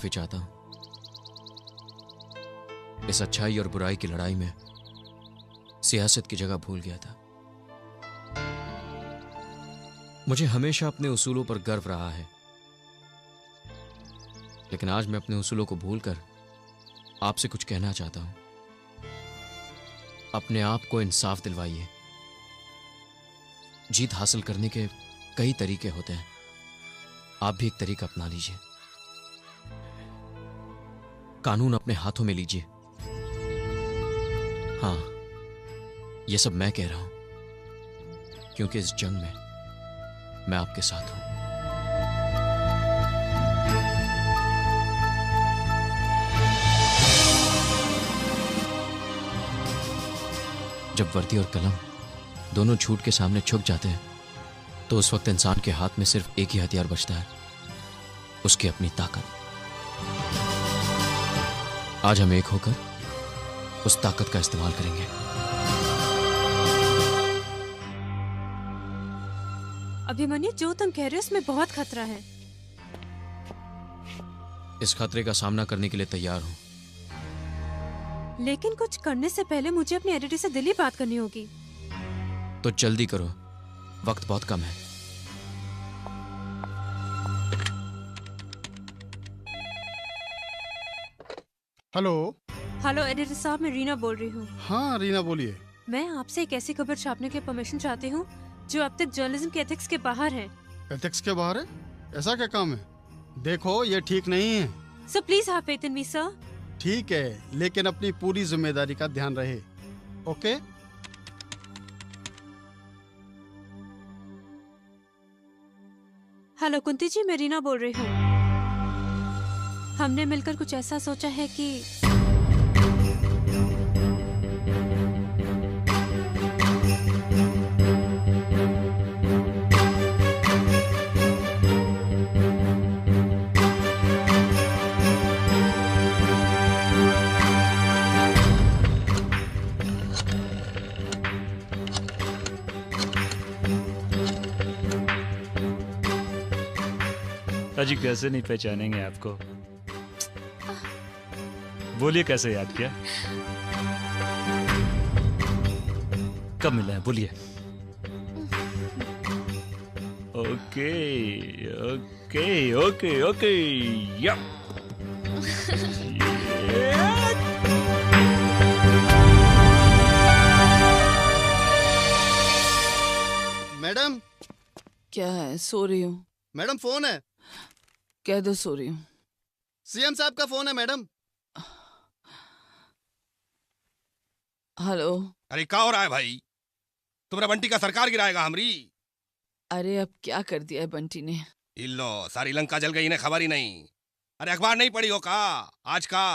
माफी चाहता हूं। इस अच्छाई और बुराई की लड़ाई में सियासत की जगह भूल गया था। मुझे हमेशा अपने उसूलों पर गर्व रहा है, लेकिन आज मैं अपने उसूलों को भूलकर आपसे कुछ कहना चाहता हूं। अपने आप को इंसाफ दिलवाइए। जीत हासिल करने के कई तरीके होते हैं, आप भी एक तरीका अपना लीजिए। कानून अपने हाथों में लीजिए। हां, यह सब मैं कह रहा हूं क्योंकि इस जंग में मैं आपके साथ हूं। जब वर्दी और कलम दोनों झूठ के सामने झुक जाते हैं, तो उस वक्त इंसान के हाथ में सिर्फ एक ही हथियार बचता है, उसकी अपनी ताकत। आज हम एक होकर उस ताकत का इस्तेमाल करेंगे। अभिमन्यु, जो तुम कह रहे हो उसमें बहुत खतरा है। इस खतरे का सामना करने के लिए तैयार हूं, लेकिन कुछ करने से पहले मुझे अपनी एडिटर से दिली बात करनी होगी। तो जल्दी करो, वक्त बहुत कम है। हेलो। हेलो एडिटर साहब, मैं रीना बोल रही हूँ। हाँ रीना बोलिए। मैं आपसे एक ऐसी खबर छापने के लिए परमिशन चाहती हूँ जो अब तक जर्नलिज्म के एथिक्स के बाहर है। एथिक्स के बाहर है? ऐसा क्या काम है? देखो ये ठीक नहीं है। So please have faith in me sir. ठीक है, लेकिन अपनी पूरी जिम्मेदारी का ध्यान रहे। ओके? हेलो कुंती जी, मैं रीना बोल रही हूँ। हमने मिलकर कुछ ऐसा सोचा है कि अजी कैसे नहीं पहचानेंगे आपको? बोलिए कैसे याद किया? कब मिला है बोलिए। ओके ओके ओके ओके या मैडम। क्या है? सो रही हूँ। मैडम फोन है। कह दो सो रही हूँ। सीएम साहब का फोन है मैडम। हेलो। अरे क्या हो रहा है भाई? तुम्हारा बंटी का सरकार गिराएगा हमरी। अरे अब क्या कर दिया है बंटी ने? इल्लो सारी लंका जल गई, इन्हें खबर ही नहीं। अरे अखबार नहीं पढ़ी हो का आज का?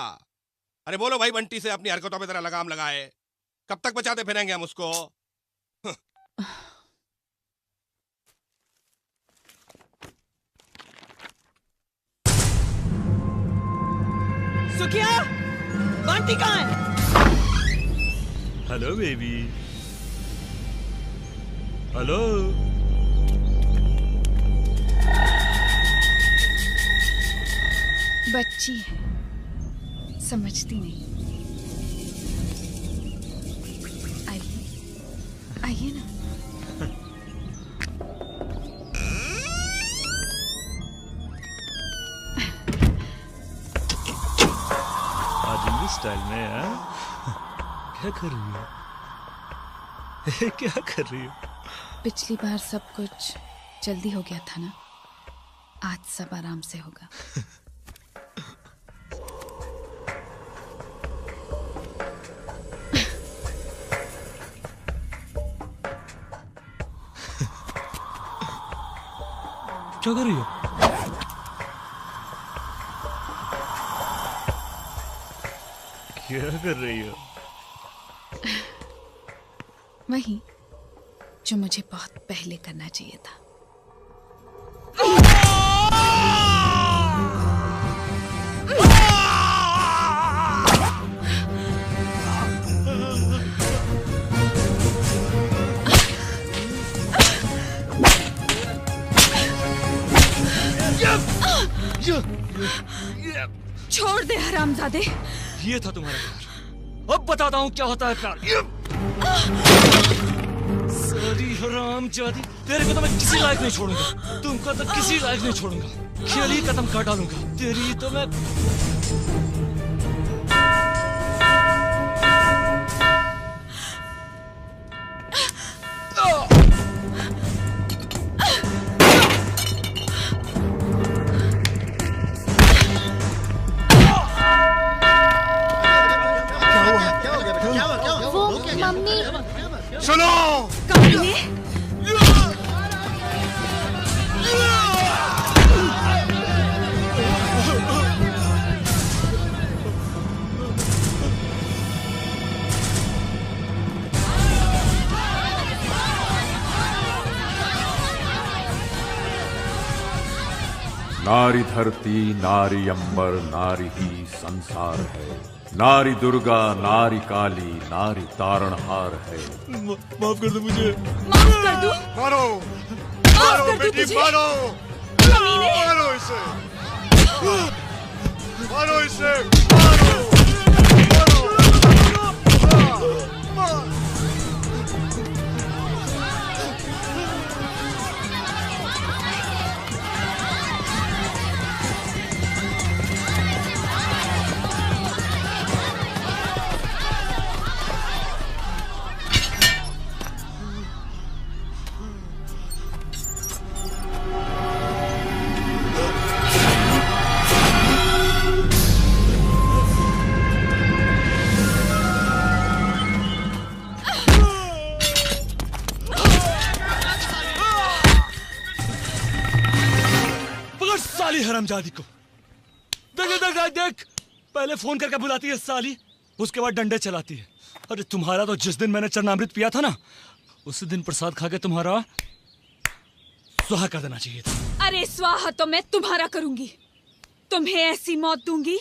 अरे बोलो भाई बंटी से अपनी हरकतों पे जरा लगाम लगाए। कब तक बचाते फिरेंगे हम उसको? सुखिया, बंटी कहाँ है? Hello baby. हेलो। बच्ची है, समझती नहीं। आइए आइए ना। आज इंग्लिश स्टाइल में है? क्या कर रही हो? क्या कर रही हो? पिछली बार सब कुछ जल्दी हो गया था ना, आज सब आराम से होगा। क्या कर रही हो? क्या कर रही हो? वही जो मुझे बहुत पहले करना चाहिए था। छोड़ दे हरामजादे। ये था तुम्हारा प्यार, अब बताता हूँ क्या होता है प्यार। सारी हरामजादी, तेरे को तो मैं किसी लायक नहीं छोड़ूंगा, तुमको तो किसी लायक नहीं छोड़ूंगा, खेल ही खत्म कर डालूंगा तेरी तो मैं। सुनो, नारी धरती नारी अंबर नारी ही संसार है, नारी दुर्गा नारी काली नारी तारणहार है। माफ कर दो मुझे। माफ कर दो। मारो माफ कर दो बेटी, तुझे। मारो कमीने। मारो इसे, मारो इसे, मारो मारो। साली हरामजादी को देख देख देख देख, पहले फोन करके बुलाती है साली, उसके बाद डंडे चलाती है। अरे तुम्हारा तो जिस दिन मैंने चरणामृत पिया था ना, उसी दिन प्रसाद खा के तुम्हारा स्वाहा कर देना चाहिए था। अरे स्वाहा तो मैं तुम्हारा करूंगी, तुम्हें ऐसी मौत दूंगी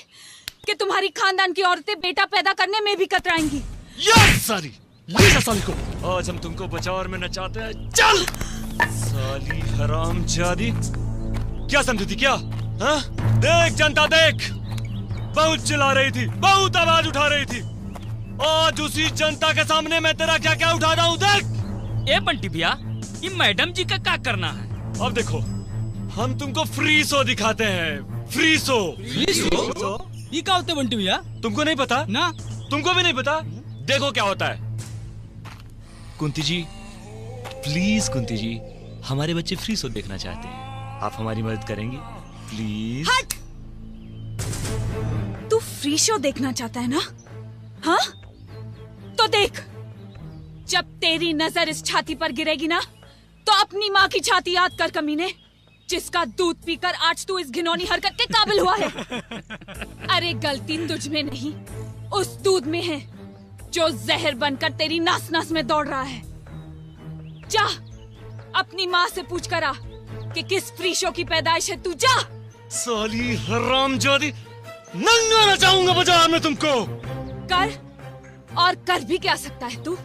कि तुम्हारी खानदान की औरतें बेटा पैदा करने में भी कतराएंगी। यस साली, ले जा साली को, आज हम तुमको बाजार में नचाते हैं, चल। साली हरामजादी, क्या समझी थी क्या? हाँ? देख जनता देख, बहुत चिल्ला रही थी, बहुत आवाज उठा रही थी, आज उसी जनता के सामने मैं तेरा क्या क्या उठा रहा हूँ देख। ए बंटी भैया, ये मैडम जी का क्या करना है? अब देखो, हम तुमको फ्री शो दिखाते हैं, फ्री शो। ये क्या होता है बंटी भैया? तुमको नहीं पता ना? तुमको भी नहीं पता? देखो क्या होता है। कुंती जी, प्लीज कुंती जी, हमारे बच्चे फ्री शो देखना चाहते हैं, आप हमारी मदद करेंगी प्लीज? हट! तू फ्री शो देखना चाहता है ना? हाँ? तो देख, जब तेरी नजर इस छाती पर गिरेगी ना, तो अपनी माँ की छाती याद कर कमीने, जिसका दूध पीकर आज तू इस घिनौनी हरकत के काबिल हुआ है। अरे गलती तुझ में नहीं, उस दूध में है जो जहर बनकर तेरी नास नास में दौड़ रहा है। जा अपनी माँ से पूछ कर आ कि किस फ्री शो की पैदाइश है तू, जा। साली हरामजादी, नंगा नचाऊंगा बाजार में तुमको। कर, और कर भी क्या सकता है तू?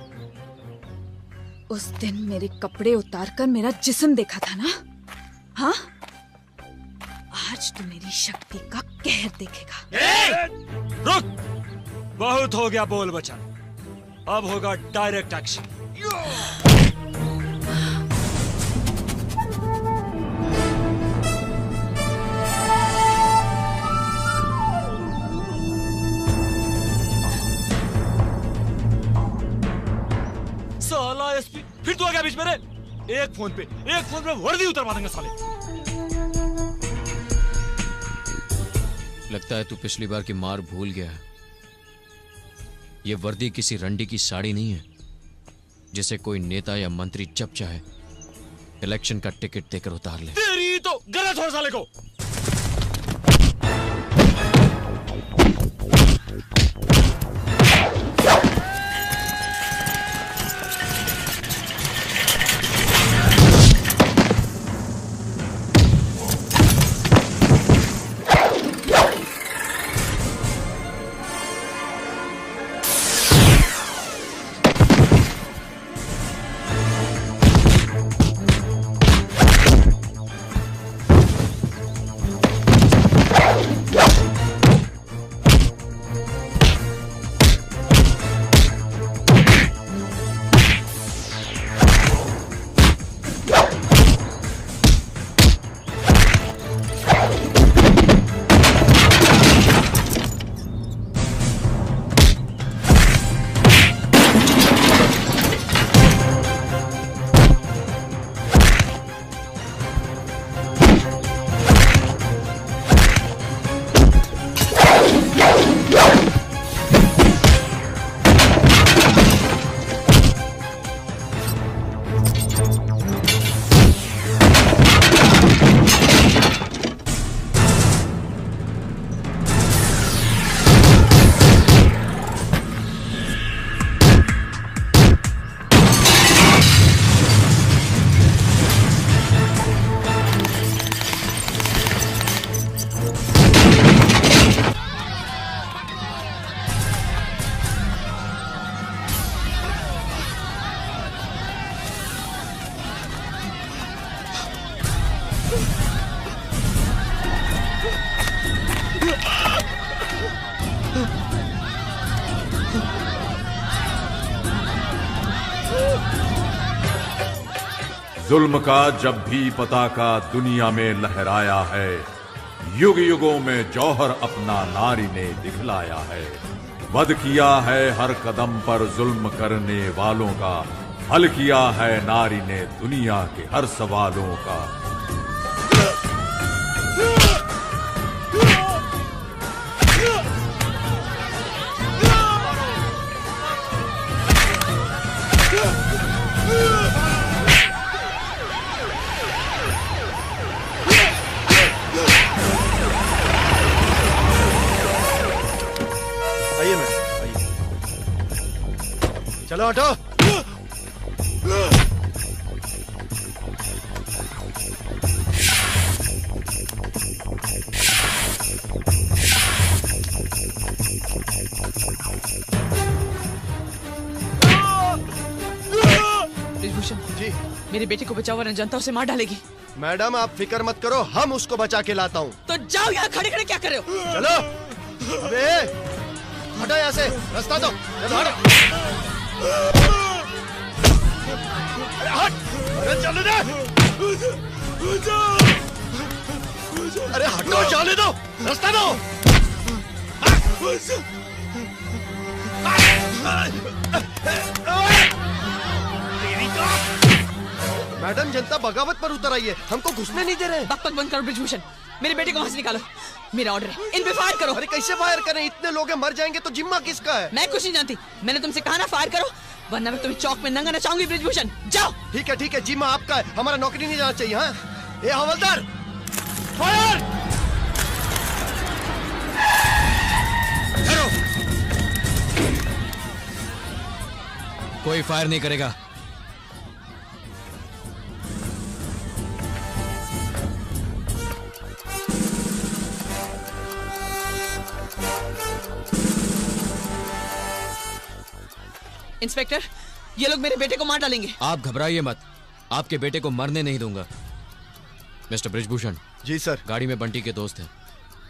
उस दिन मेरे कपड़े उतार कर मेरा जिस्म देखा था ना? हाँ? आज तू मेरी शक्ति का कहर देखेगा। रुक, बहुत हो गया बोल बचा, अब होगा डायरेक्ट एक्शन। साला एसपी, फिर तू आ गया बीच में रे। एक फोन पे वर्दी उतरवा देंगे साले। लगता है तू पिछली बार की मार भूल गया है। ये वर्दी किसी रंडी की साड़ी नहीं है जिसे कोई नेता या मंत्री जब चाहे इलेक्शन का टिकट देकर उतार ले। तेरी तो गलत हो साले को। जुल्म का जब भी पताका दुनिया में लहराया है, युग युगों में जौहर अपना नारी ने दिखलाया है। वध किया है हर कदम पर जुल्म करने वालों का, हल किया है नारी ने दुनिया के हर सवालों का। आइए मैडम, आइए। चलो हटो। ब्रिजभूषण जी, मेरे बेटे को बचाओ वरना जनता उसे मार डालेगी। मैडम आप फिक्र मत करो, हम उसको बचा के लाता हूँ। तो जाओ, यहाँ खड़े खड़े क्या कर रहे हो? चलो। अबे हटो यहाँ से, रास्ता दो। चलो हटो। अरे हट, अरे चलो ना। अरे हटो, जाने दो, रास्ता दो। मैडम जनता बगावत पर उतर आई है, हमको घुसने नहीं दे रहे। बकबक बंद करो ब्रिजभूषण, मेरे बेटे को वहां से निकालो। मेरा ऑर्डर है, इन पे फायर करो। अरे कैसे फायर करें, इतने लोग हैं, मर जाएंगे तो जिम्मा किसका है? मैं कुछ नहीं जानती, मैंने तुमसे कहा ना फायर करो, वरना मैं तुम्हें चौक में नंगा नचाऊंगी। ब्रिजभूषण जाओ। ठीक है, जिम्मा आपका है, हमारा नौकरी नहीं जाना चाहिए। हाँ, ए हवलदार, फायर! कोई फायर नहीं करेगा। इंस्पेक्टर, ये लोग मेरे बेटे को मार डालेंगे। आप घबराइए मत, आपके बेटे को मरने नहीं दूंगा। मिस्टर ब्रिजभूषण। जी सर। गाड़ी में बंटी के दोस्त हैं,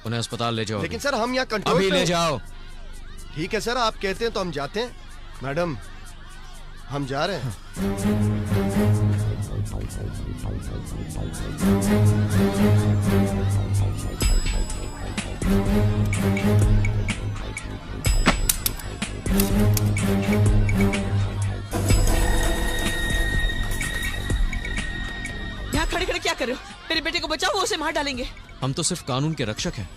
उन्हें अस्पताल ले जाओ। लेकिन सर हम यहाँ कंट्रोल अभी ले जाओ। ठीक है सर, आप कहते हैं तो हम जाते हैं। मैडम हम जा रहे हैं। यहाँ खड़े खड़े क्या कर रहे हो? मेरे बेटे को बचाओ, वो उसे मार डालेंगे। हम तो सिर्फ कानून के रक्षक हैं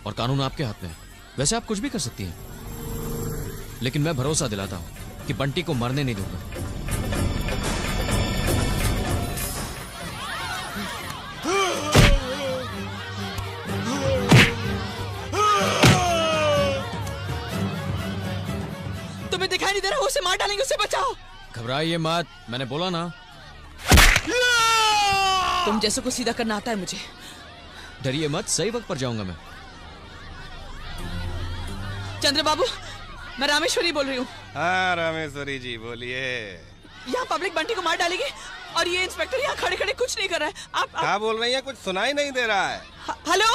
और कानून आपके हाथ में है। वैसे आप कुछ भी कर सकती हैं, लेकिन मैं भरोसा दिलाता हूं कि बंटी को मरने नहीं दूंगा। तुम्हें दिखाई नहीं दे रहा? उसे मार डालेंगे, उसे बचाओ। घबराइए मत, मैंने बोला ना। तुम जैसे को सीधा करना आता है मुझे। डरिए मत, सही वक्त पर जाऊंगा मैं। चंद्र बाबू, मैं रामेश्वरी बोल रही हूँ। हाँ रामेश्वरी जी बोलिए। यहाँ पब्लिक बंटी को मार डालेगी और ये इंस्पेक्टर यहाँ खड़े खड़े कुछ नहीं कर रहा है। आप क्या बोल रही हैं? कुछ सुनाई नहीं दे रहा है। हेलो,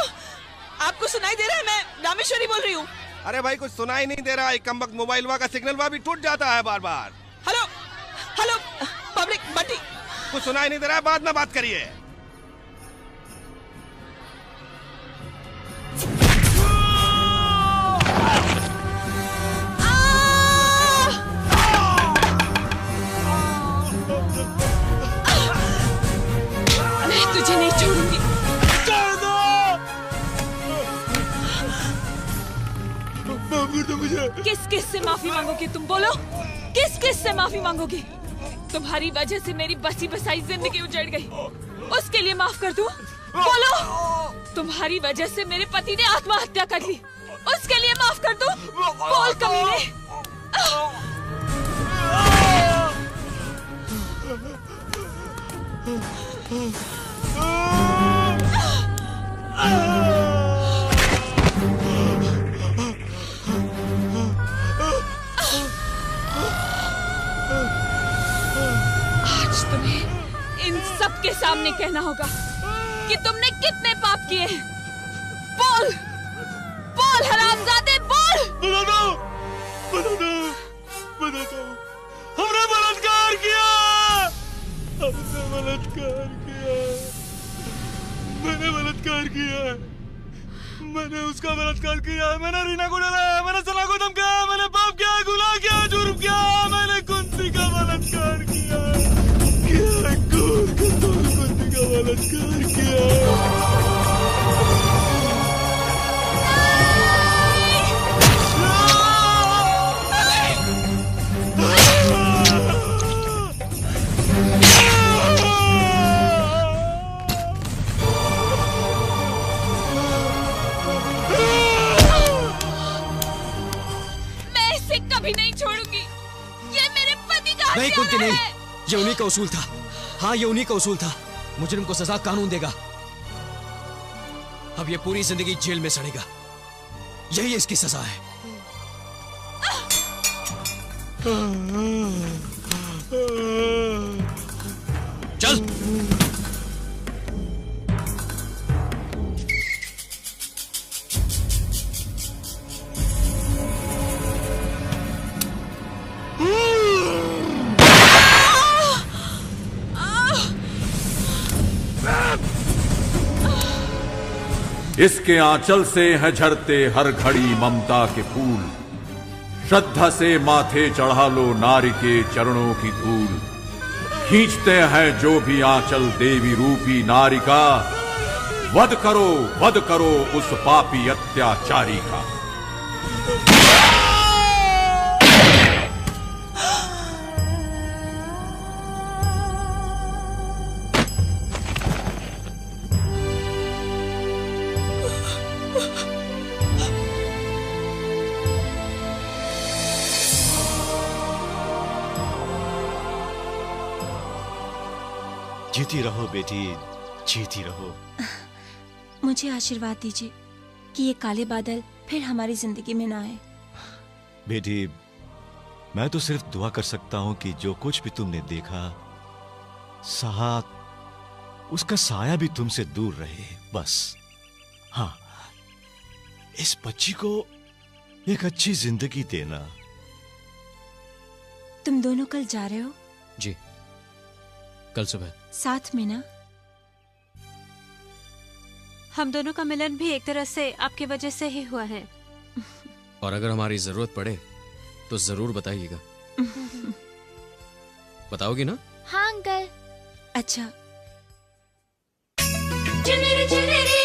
आपको सुनाई दे रहा है? मैं रामेश्वरी बोल रही हूँ। अरे भाई कुछ सुनाई नहीं दे रहा है, कम वक्त मोबाइल का सिग्नल भी टूट जाता है बार बार। Hello hello, public Bunty. कुछ सुनाई नहीं दे रहा है, बाद में बात करिए। मैं तुझे नहीं छोड़ूंगी। किस किस से माफी मांगोगी तुम? बोलो, किस किस से माफी मांगोगी? तुम्हारी वजह से मेरी बसी बसाई जिंदगी उजड़ गई, उसके लिए माफ कर दूं? बोलो, तुम्हारी वजह से मेरे पति ने आत्महत्या कर ली, उसके लिए माफ कर दूं? बोल कमीने। आज तुम्हें इन सब के सामने कहना होगा कि तुमने कितने पाप किए हैं। बोल बोल हरामजादे, बोल। बताता हमने बलात्कार किया, हमने बलात्कार किया है। मैंने बलात्कार किया है। मैंने उसका बलात्कार किया है। मैंने रीना को डराया, मैंने सना को धमकाया, मैंने पाप किया, गुनाह किया, जुर्म किया। मैंने कुंती का बलात्कार किया है। कुंती का बलात्कार किया है। कभी नहीं छोड़ूंगी। ये मेरे पति का नहीं कुंती हत्यारा नहीं, है। ये उन्हीं का उसूल था। हाँ ये उन्हीं का उसूल था। मुजरिम को सजा कानून देगा। अब ये पूरी जिंदगी जेल में सड़ेगा। यही इसकी सजा है। चल इसके आंचल से है झरते हर घड़ी ममता के फूल। श्रद्धा से माथे चढ़ा लो नारी के चरणों की धूल। खींचते हैं जो भी आंचल देवी रूपी नारी का। वध करो उस पापी अत्याचारी का। जीती रहो बेटी, जीती रहो। मुझे आशीर्वाद दीजिए कि ये काले बादल फिर हमारी जिंदगी में ना आए। बेटी, मैं तो सिर्फ दुआ कर सकता हूं कि जो कुछ भी तुमने देखा सहा, उसका साया भी तुमसे दूर रहे, बस। हाँ, इस बच्ची को एक अच्छी जिंदगी देना। तुम दोनों कल जा रहे हो? जी, कल सुबह। साथ में ना? हम दोनों का मिलन भी एक तरह से आपकी वजह से ही हुआ है। और अगर हमारी जरूरत पड़े तो जरूर बताइएगा। बताओगी ना? हाँ अंकल। अच्छा। चुनरी चुनरी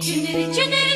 चुनरी चुनरी